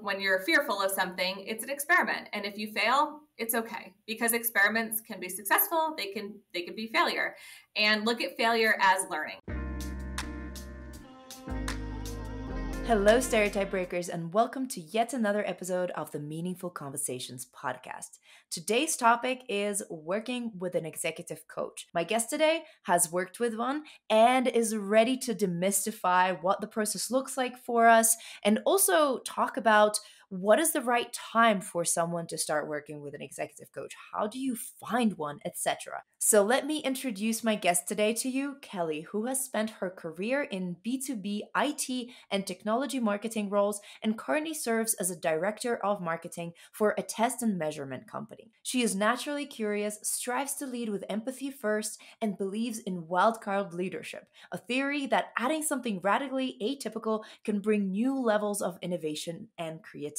when you're fearful of something, it's an experiment. And if you fail, it's okay, because experiments can be successful. They can be failure, and look at failure as learning. Hello, stereotype breakers, and welcome to yet another episode of the Meaningful Conversations podcast. Today's topic is working with an executive coach. My guest today has worked with one and is ready to demystify what the process looks like for us, and also talk about what is the right time for someone to start working with an executive coach? How do you find one, etc.? So let me introduce my guest today to you, Kelly, who has spent her career in B2B IT and technology marketing roles and currently serves as a director of marketing for a test and measurement company. She is naturally curious, strives to lead with empathy first, and believes in wildcard leadership, a theory that adding something radically atypical can bring new levels of innovation and creativity.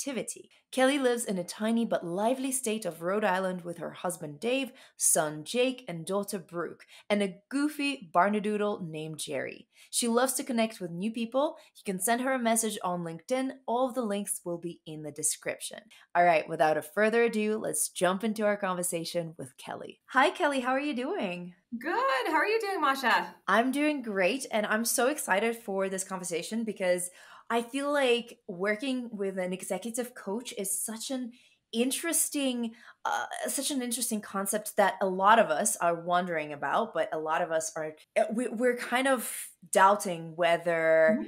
Kelly lives in a tiny but lively state of Rhode Island with her husband Dave, son Jake, and daughter Brooke, and a goofy barnadoodle named Jerry. She loves to connect with new people. You can send her a message on LinkedIn. All of the links will be in the description. All right, without a further ado, let's jump into our conversation with Kelly. Hi, Kelly. How are you doing? Good. How are you doing, Masha? I'm doing great, and I'm so excited for this conversation because I feel like working with an executive coach is such an interesting concept that a lot of us are wondering about, but a lot of us we're kind of doubting whether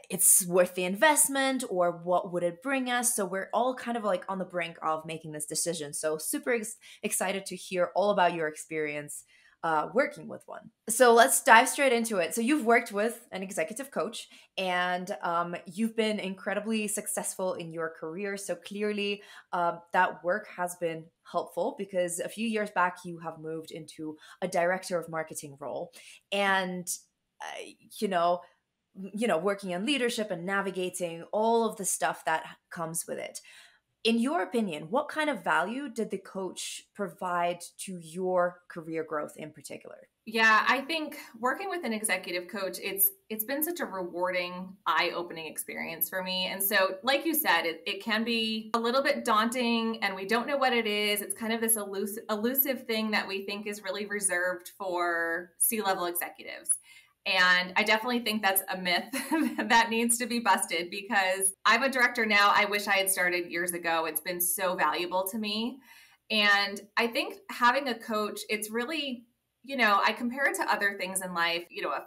it's worth the investment or what would it bring us. So we're all kind of like on the brink of making this decision. So super excited to hear all about your experience working with one. So let's dive straight into it. So you've worked with an executive coach, and you've been incredibly successful in your career. So clearly that work has been helpful, because a few years back you have moved into a director of marketing role, and you know working in leadership and navigating all of the stuff that comes with it. In your opinion, what kind of value did the coach provide to your career growth in particular? Yeah, I think working with an executive coach, it's been such a rewarding, eye-opening experience for me. And so, like you said, it can be a little bit daunting, and we don't know what it is. It's kind of this elusive thing that we think is really reserved for C-level executives. And I definitely think that's a myth that needs to be busted, because I'm a director now. I wish I had started years ago. It's been so valuable to me. And I think having a coach, it's really, I compare it to other things in life,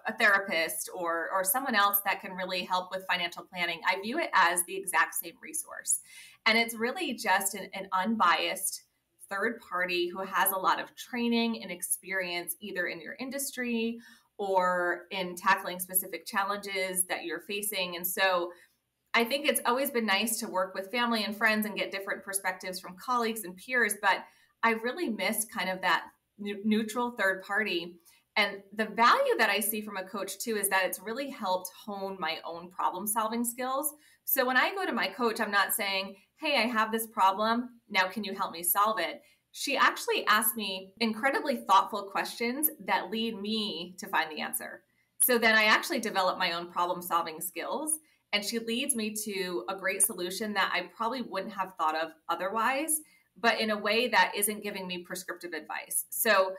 a therapist or someone else that can really help with financial planning. I view it as the exact same resource. And it's really just an unbiased third party who has a lot of training and experience either in your industry or in tackling specific challenges that you're facing. And so I think it's always been nice to work with family and friends and get different perspectives from colleagues and peers, but I really miss kind of that neutral third party. And the value that I see from a coach too is that it's really helped hone my own problem solving skills. So when I go to my coach, I'm not saying, hey, I have this problem. Now, can you help me solve it? She actually asked me incredibly thoughtful questions that lead me to find the answer. So then I actually develop my own problem solving skills, and she leads me to a great solution that I probably wouldn't have thought of otherwise, but in a way that isn't giving me prescriptive advice. So,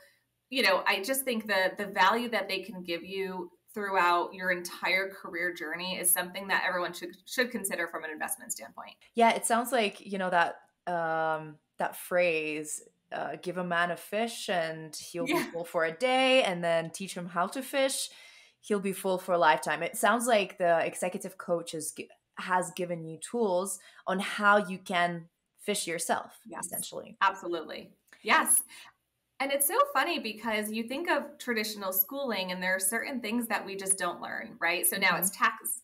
I just think the value that they can give you throughout your entire career journey is something that everyone should consider from an investment standpoint. Yeah, it sounds like, that phrase, give a man a fish and he'll be Yeah. full for a day, and then teach him how to fish, he'll be full for a lifetime. It sounds like the executive coach has given you tools on how you can fish yourself, Yes, essentially. absolutely. Yes. And it's so funny because you think of traditional schooling and there are certain things that we just don't learn, right? So now it's tax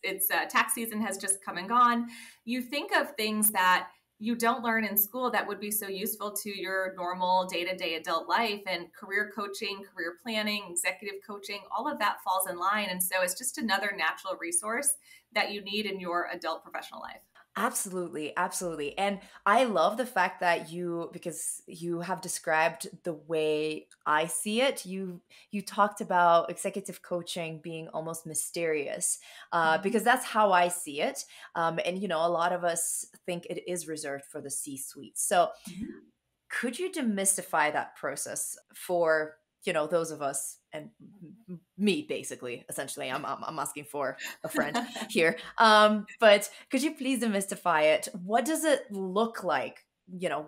season has just come and gone. You think of things that you don't learn in school that would be so useful to your normal day-to-day adult life, and career coaching, career planning, executive coaching, all of that falls in line. And so it's just another natural resource that you need in your adult professional life. Absolutely, absolutely. And I love the fact that because you have described the way I see it. You talked about executive coaching being almost mysterious, Mhm. because that's how I see it. And a lot of us think it is reserved for the C-suite. So Mhm. could you demystify that process for those of us and me, basically, essentially? I'm asking for a friend here, but could you please demystify it? What does it look like,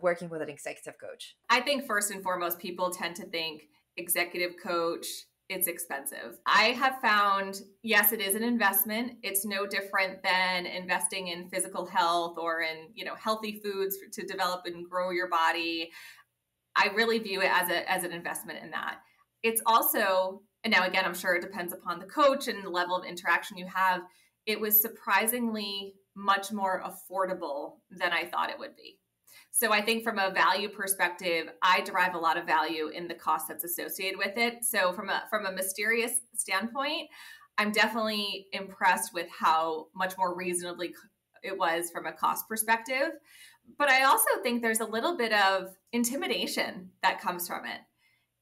working with an executive coach? I think first and foremost, people tend to think executive coach, it's expensive. I have found, yes, it is an investment. It's no different than investing in physical health or in, healthy foods to develop and grow your body. I really view it as an investment in that. It's also, and now again, I'm sure it depends upon the coach and the level of interaction you have. It was surprisingly much more affordable than I thought it would be. So I think from a value perspective, I derive a lot of value in the cost that's associated with it. So from a mysterious standpoint, I'm definitely impressed with how much more reasonably it was from a cost perspective. But I also think there's a little bit of intimidation that comes from it.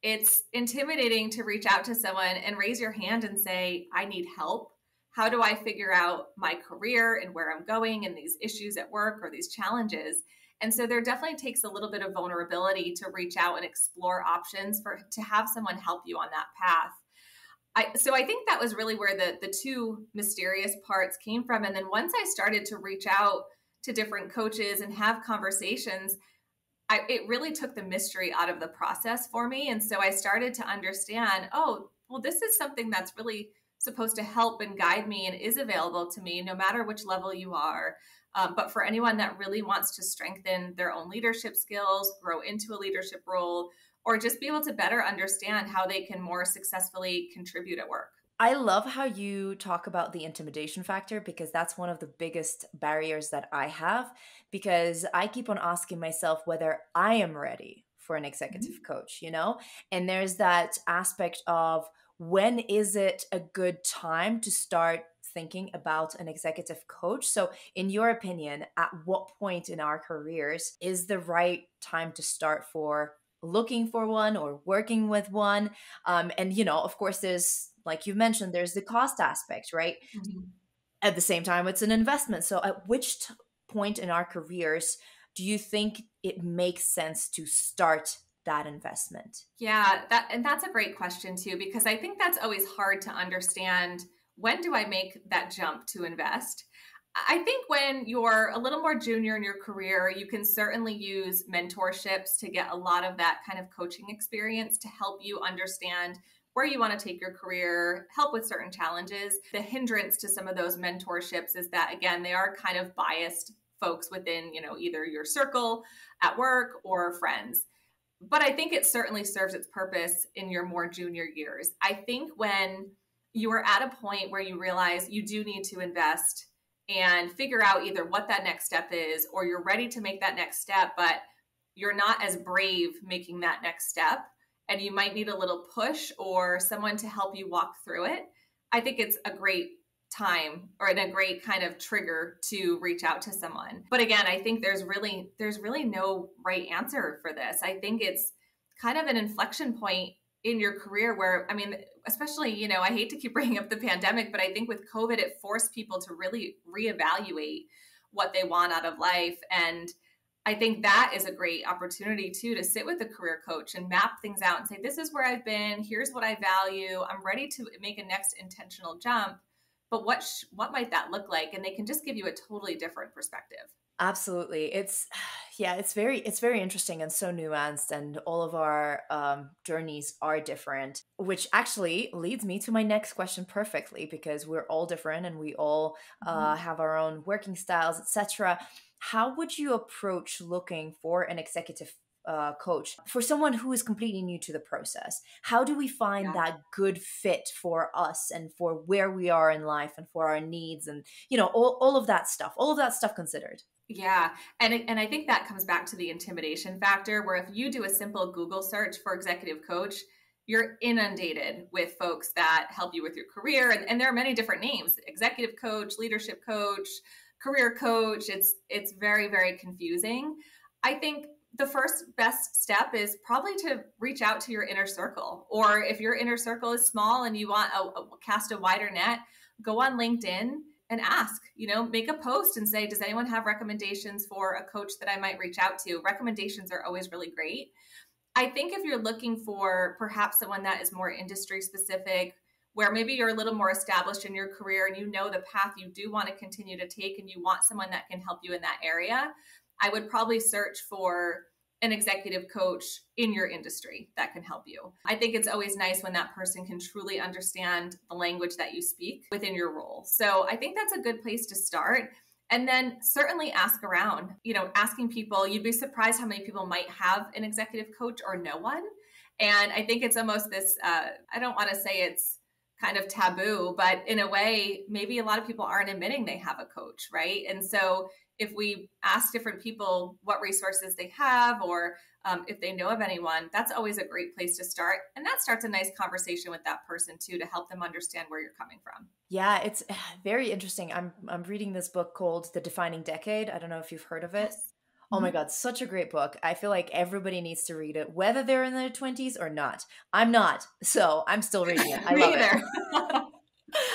It's intimidating to reach out to someone and raise your hand and say, I need help. How do I figure out my career and where I'm going and these issues at work or these challenges? And so there definitely takes a little bit of vulnerability to reach out and explore options for to have someone help you on that path. So I think that was really where the two mysterious parts came from. And then once I started to reach out to different coaches and have conversations, it really took the mystery out of the process for me. And so I started to understand, oh, well, this is something that's really supposed to help and guide me and is available to me no matter which level you are. But for anyone that really wants to strengthen their own leadership skills, grow into a leadership role, or just be able to better understand how they can more successfully contribute at work. I love how you talk about the intimidation factor, because that's one of the biggest barriers that I have, because I keep on asking myself whether I am ready for an executive Mhm. coach. And there's that aspect of, when is it a good time to start thinking about an executive coach? So, in your opinion, at what point in our careers is the right time to start for looking for one or working with one? And of course, there's, like you mentioned, there's the cost aspect, right? Mhm. At the same time, it's an investment. So at which point in our careers do you think it makes sense to start that investment? Yeah, that's a great question too, because I think that's always hard to understand. When do I make that jump to invest? I think when you're a little more junior in your career, you can certainly use mentorships to get a lot of that kind of coaching experience to help you understand where you want to take your career, help with certain challenges. The hindrance to some of those mentorships is that, again, they are kind of biased folks within, either your circle at work or friends. But I think it certainly serves its purpose in your more junior years. I think when you are at a point where you realize you do need to invest and figure out either what that next step is, or you're ready to make that next step, but you're not as brave making that next step, and you might need a little push or someone to help you walk through it, I think it's a great time or in a great kind of trigger to reach out to someone. But again, I think there's really no right answer for this. I think it's kind of an inflection point in your career where, I mean, especially, I hate to keep bringing up the pandemic, but I think with COVID, it forced people to really reevaluate what they want out of life. And I think that is a great opportunity too, to sit with a career coach and map things out and say, this is where I've been, here's what I value, I'm ready to make a next intentional jump, but what might that look like? And they can just give you a totally different perspective. Absolutely. It's yeah, it's very interesting and so nuanced, and all of our journeys are different, which actually leads me to my next question perfectly, because we're all different and we all Mhm. have our own working styles, etc. How would you approach looking for an executive coach for someone who is completely new to the process? How do we find Yeah. that good fit for us and for where we are in life and for our needs, and all of that stuff considered? Yeah. And I think that comes back to the intimidation factor, where if you do a simple Google search for executive coach, you're inundated with folks that help you with your career. And there are many different names: executive coach, leadership coach, career coach. It's very, very confusing. I think the first best step is probably to reach out to your inner circle. Or if your inner circle is small and you want cast a wider net, go on LinkedIn and ask, make a post and say, does anyone have recommendations for a coach that I might reach out to? Recommendations are always really great. I think if you're looking for perhaps someone that is more industry specific, where maybe you're a little more established in your career and you know the path you do want to continue to take and you want someone that can help you in that area, I would probably search for an executive coach in your industry that can help you. I think it's always nice when that person can truly understand the language that you speak within your role. So I think that's a good place to start. And then certainly ask around, asking people, you'd be surprised how many people might have an executive coach or no one. And I think it's almost this, I don't want to say it's kind of taboo, but in a way, maybe a lot of people aren't admitting they have a coach, right? And so if we ask different people what resources they have or if they know of anyone, that's always a great place to start. And that starts a nice conversation with that person too, to help them understand where you're coming from. Yeah, it's very interesting. I'm reading this book called The Defining Decade. I don't know if you've heard of it. Yes. Oh my God, such a great book. I feel like everybody needs to read it, whether they're in their 20s or not. I'm not, so I'm still reading it. I love it.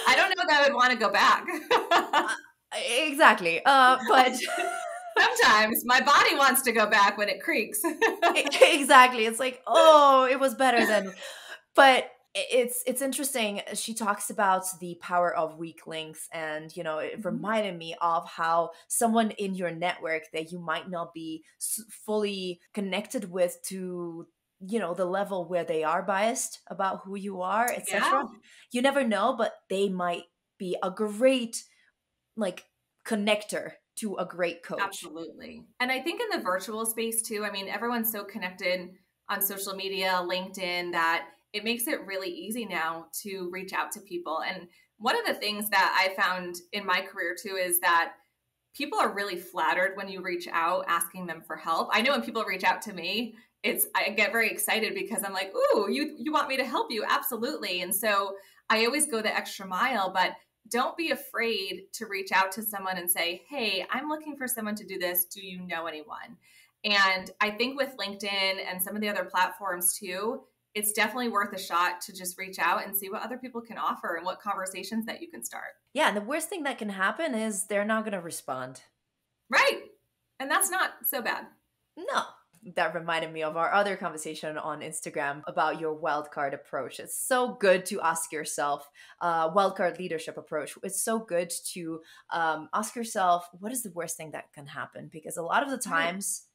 I don't know that I would want to go back. Exactly. But sometimes my body wants to go back when it creaks. Exactly. It's like, oh, it was better than, but it's interesting. She talks about the power of weak links, and it reminded me of how someone in your network that you might not be fully connected with to the level where they are biased about who you are, etc. You never know, but they might be a great connector to a great coach. Absolutely. And I think in the virtual space too, everyone's so connected on social media, LinkedIn, that it makes it really easy now to reach out to people. And one of the things that I found in my career too is that people are really flattered when you reach out asking them for help. I know when people reach out to me, I get very excited because I'm like, ooh, you want me to help you? Absolutely. And so I always go the extra mile, but don't be afraid to reach out to someone and say, hey, I'm looking for someone to do this. Do you know anyone? And I think with LinkedIn and some of the other platforms too, it's definitely worth a shot to just reach out and see what other people can offer and what conversations that you can start. Yeah. And the worst thing that can happen is they're not going to respond. Right. And that's not so bad. No. That reminded me of our other conversation on Instagram about your wildcard approach. It's so good to ask yourself, wildcard leadership approach. It's so good to ask yourself, what is the worst thing that can happen? Because a lot of the times,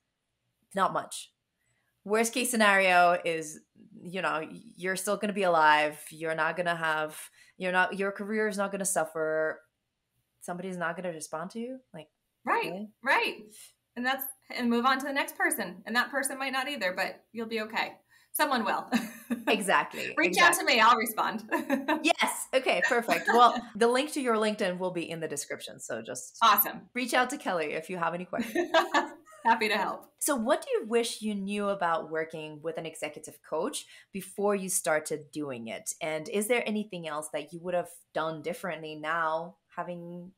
not much. Worst case scenario is, you're still going to be alive. You're not going to have, your career is not going to suffer. Somebody's not going to respond to you. Right. And move on to the next person. And that person might not either, but you'll be okay. Someone will. Exactly. Reach out to me. I'll respond. Yes. Okay, perfect. Well, the link to your LinkedIn will be in the description. So just awesome. Reach out to Kelly if you have any questions. Happy to help. So what do you wish you knew about working with an executive coach before you started doing it? And is there anything else that you would have done differently now having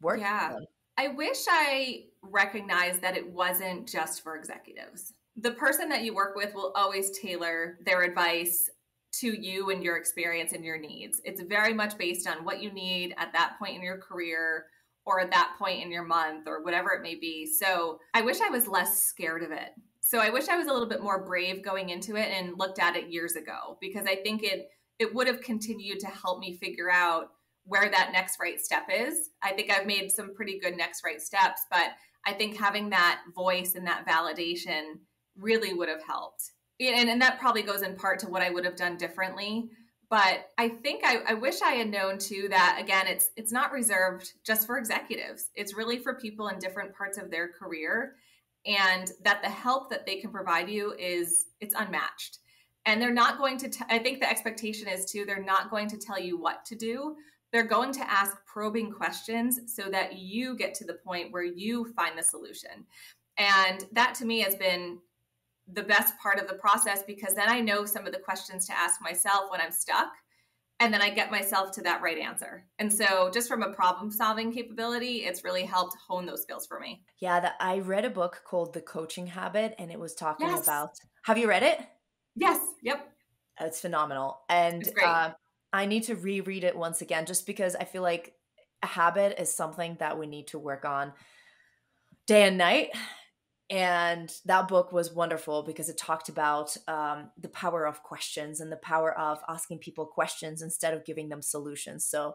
worked with them? I wish I recognized that it wasn't just for executives. The person that you work with will always tailor their advice to you and your experience and your needs. It's very much based on what you need at that point in your career or at that point in your month or whatever it may be. So I wish I was less scared of it. So I wish I was a little bit more brave going into it and looked at it years ago, because I think it would have continued to help me figure out where that next right step is. I think I've made some pretty good next right steps, but I think having that voice and that validation really would have helped. And that probably goes in part to what I would have done differently. But I think I wish I had known too that, again, it's not reserved just for executives. It's really for people in different parts of their career, and that the help that they can provide you it's unmatched. And they're not going to, I think the expectation is too, they're not going to tell you what to do. They're going to ask probing questions so that you get to the point where you find the solution. And that to me has been the best part of the process, because then I know some of the questions to ask myself when I'm stuck. and then I get myself to that right answer. And so just from a problem solving capability, it's really helped hone those skills for me. Yeah, I read a book called The Coaching Habit, and it was talking Yes. about. Have you read it? Yes. Yep. It's phenomenal. And It's great. I need to reread it once again just because I feel like a habit is something that we need to work on day and night. And that book was wonderful because it talked about the power of questions and the power of asking people questions instead of giving them solutions. So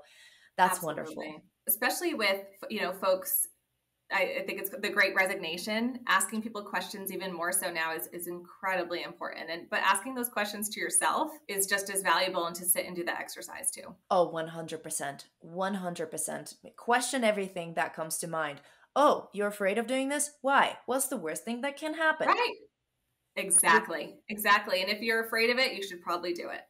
that's wonderful. Absolutely. Especially with, folks, I think it's the great resignation. Asking people questions even more so now is incredibly important. But asking those questions to yourself is just as valuable, and to sit and do that exercise too. Oh, 100%. 100%. Question everything that comes to mind. Oh, you're afraid of doing this? Why? What's the worst thing that can happen? Right. Exactly. Exactly. And if you're afraid of it, you should probably do it.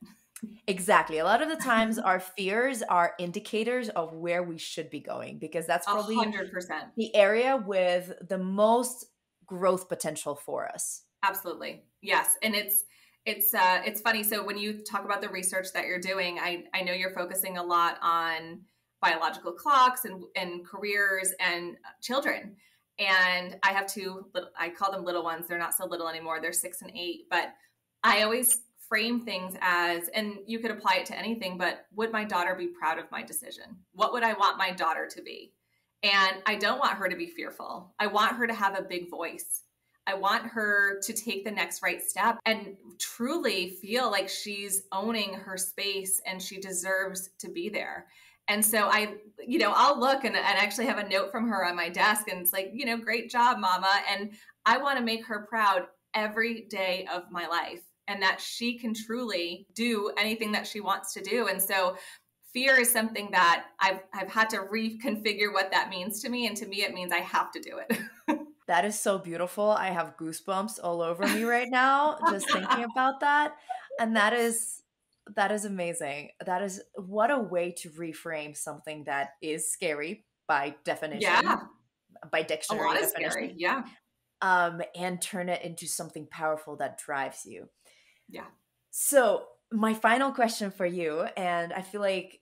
Exactly. A lot of the times our fears are indicators of where we should be going because that's probably 100%. the area with the most growth potential for us. Absolutely. Yes. And it's funny. So when you talk about the research that you're doing, I know you're focusing a lot on biological clocks and careers and children. And I have I call them little ones. They're not so little anymore. They're 6 and 8, but I always frame things as, and you could apply it to anything, but would my daughter be proud of my decision? What would I want my daughter to be? And I don't want her to be fearful. I want her to have a big voice. I want her to take the next right step and truly feel like she's owning her space and she deserves to be there. And so I'll look and actually have a note from her on my desk, and it's like, great job, mama. And I want to make her proud every day of my life, and that she can truly do anything that she wants to do. And so fear is something that I've had to reconfigure what that means to me. And to me, it means I have to do it. That is so beautiful. I have goosebumps all over me right now just thinking about that. And that is amazing. That is what a way to reframe something that is scary by definition, Yeah, by a dictionary lot is scary. definition, Yeah. and turn it into something powerful that drives you. Yeah. So, my final question for you, and I feel like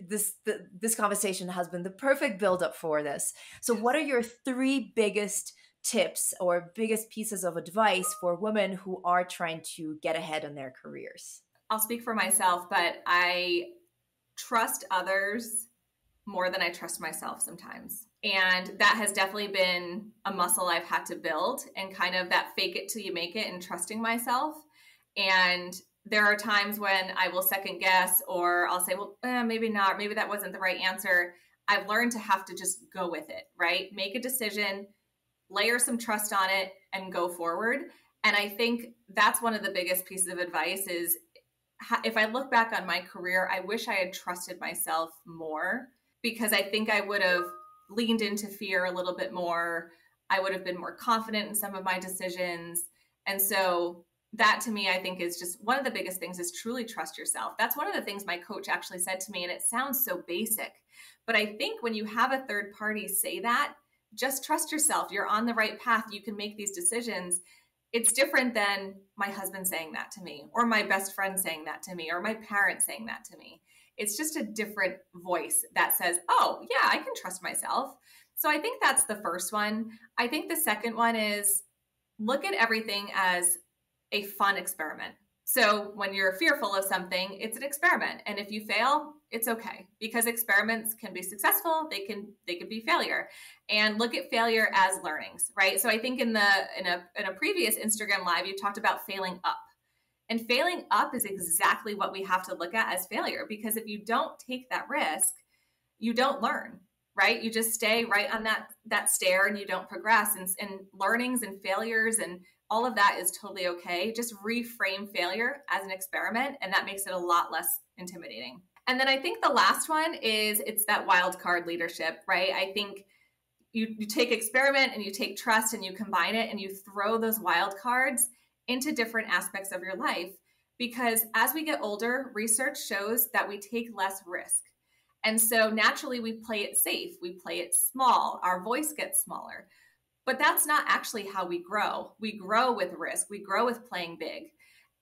this conversation has been the perfect build up for this. So, what are your three biggest tips or biggest pieces of advice for women who are trying to get ahead in their careers? I'll speak for myself, but I trust others more than I trust myself sometimes. And that has definitely been a muscle I've had to build, and kind of that fake it till you make it and trusting myself. And there are times when I will second guess, or I'll say, well, maybe not, maybe that wasn't the right answer. I've learned to have to just go with it, right? Make a decision, layer some trust on it, and go forward. And I think that's one of the biggest pieces of advice is, if I look back on my career, I wish I had trusted myself more, because I think I would have leaned into fear a little bit more. I would have been more confident in some of my decisions. And so that to me, I think is just one of the biggest things, is truly trust yourself. That's one of the things my coach actually said to me, and it sounds so basic, but I think when you have a third party say that, just trust yourself. You're on the right path. You can make these decisions. It's different than my husband saying that to me, or my best friend saying that to me, or my parents saying that to me. It's just a different voice that says, oh yeah, I can trust myself. So I think that's the first one. I think the second one is, look at everything as a fun experiment. So when you're fearful of something, it's an experiment. And if you fail, it's okay, because experiments can be successful. They can be failure. And look at failure as learnings, right? So I think in a previous Instagram live, you talked about failing up. And failing up is exactly what we have to look at as failure, because if you don't take that risk, you don't learn, right? You just stay right on that stair and you don't progress. And learnings and failures and all of that is totally okay. Just reframe failure as an experiment, and that makes it a lot less intimidating. And then I think the last one is, it's that wildcard leadership, right? I think you take experiment and you take trust and you combine it and you throw those wild cards into different aspects of your life. Because as we get older, research shows that we take less risk. And so naturally we play it safe, we play it small, our voice gets smaller. But that's not actually how we grow. We grow with risk, we grow with playing big.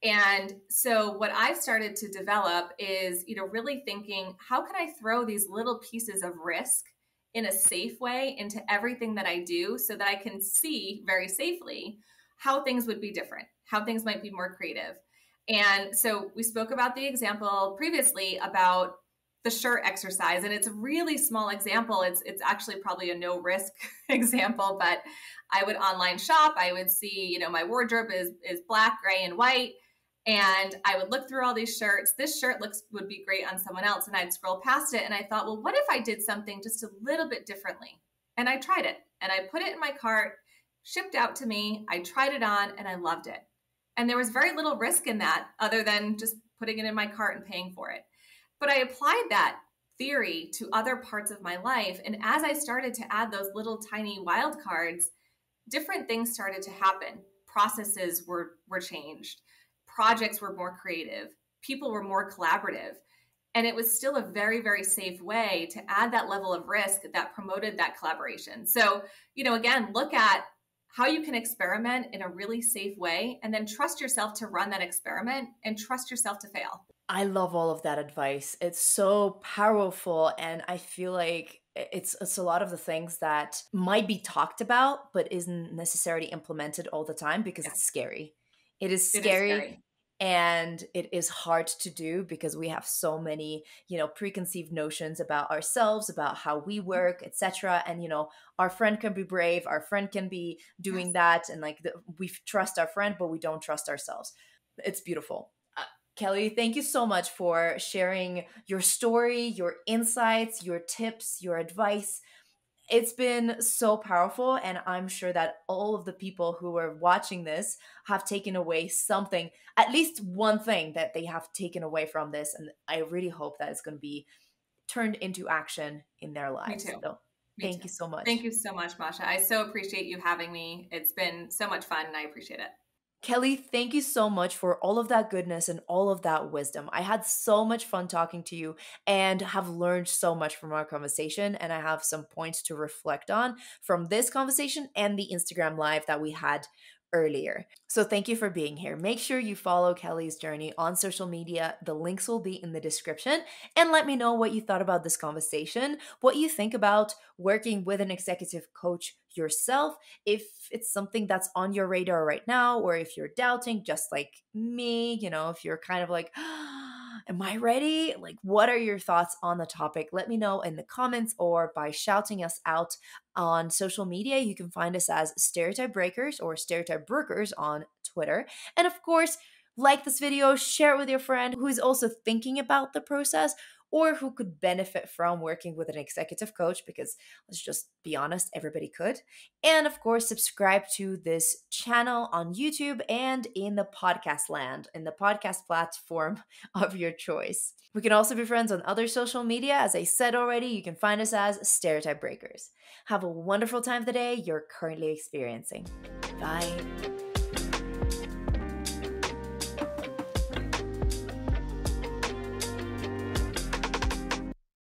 And so what I've started to develop is, really thinking, how can I throw these little pieces of risk in a safe way into everything that I do so that I can see very safely how things would be different, how things might be more creative. And so we spoke about the example previously about the shirt exercise, and it's a really small example. It's actually probably a no risk example, but I would online shop. I would see, my wardrobe is black, gray, and white. And I would look through all these shirts. This shirt would be great on someone else. And I'd scroll past it. And I thought, well, what if I did something just a little bit differently? And I tried it and I put it in my cart, shipped out to me. I tried it on and I loved it. And there was very little risk in that other than just putting it in my cart and paying for it. But I applied that theory to other parts of my life. And as I started to add those little tiny wild cards, different things started to happen. Processes were changed. Projects were more creative. People were more collaborative. And it was still a very, very safe way to add that level of risk that promoted that collaboration. So, again, look at how you can experiment in a really safe way and then trust yourself to run that experiment and trust yourself to fail. I love all of that advice. It's so powerful. And I feel like it's a lot of the things that might be talked about, but isn't necessarily implemented all the time because it's scary. It is scary. And it is hard to do because we have so many, preconceived notions about ourselves, about how we work, etc. And, our friend can be brave, our friend can be doing that. And we trust our friend, but we don't trust ourselves. It's beautiful. Kelly, thank you so much for sharing your story, your insights, your tips, your advice. It's been so powerful, and I'm sure that all of the people who are watching this have taken away something, at least one thing that they have taken away from this. And I really hope that it's going to be turned into action in their lives. Me too. So, thank you so much. Thank you so much, Masha. I so appreciate you having me. It's been so much fun, and I appreciate it. Kelly, thank you so much for all of that goodness and all of that wisdom. I had so much fun talking to you and have learned so much from our conversation. And I have some points to reflect on from this conversation and the Instagram Live that we had earlier. So thank you for being here. Make sure you follow Kelly's journey on social media. The links will be in the description. And let me know what you thought about this conversation, what you think about working with an executive coach yourself, if it's something that's on your radar right now, or if you're doubting, just like me, if you're kind of like, am I ready? Like, what are your thoughts on the topic? Let me know in the comments or by shouting us out on social media. You can find us as Stereotype Breakers or Stereotype Brokers on Twitter. And of course, like this video, share it with your friend who is also thinking about the process or who could benefit from working with an executive coach, because let's just be honest, everybody could. And of course, subscribe to this channel on YouTube and in the podcast land, in the podcast platform of your choice. We can also be friends on other social media. As I said already, you can find us as Stereotype Breakers. Have a wonderful time today you're currently experiencing. Bye.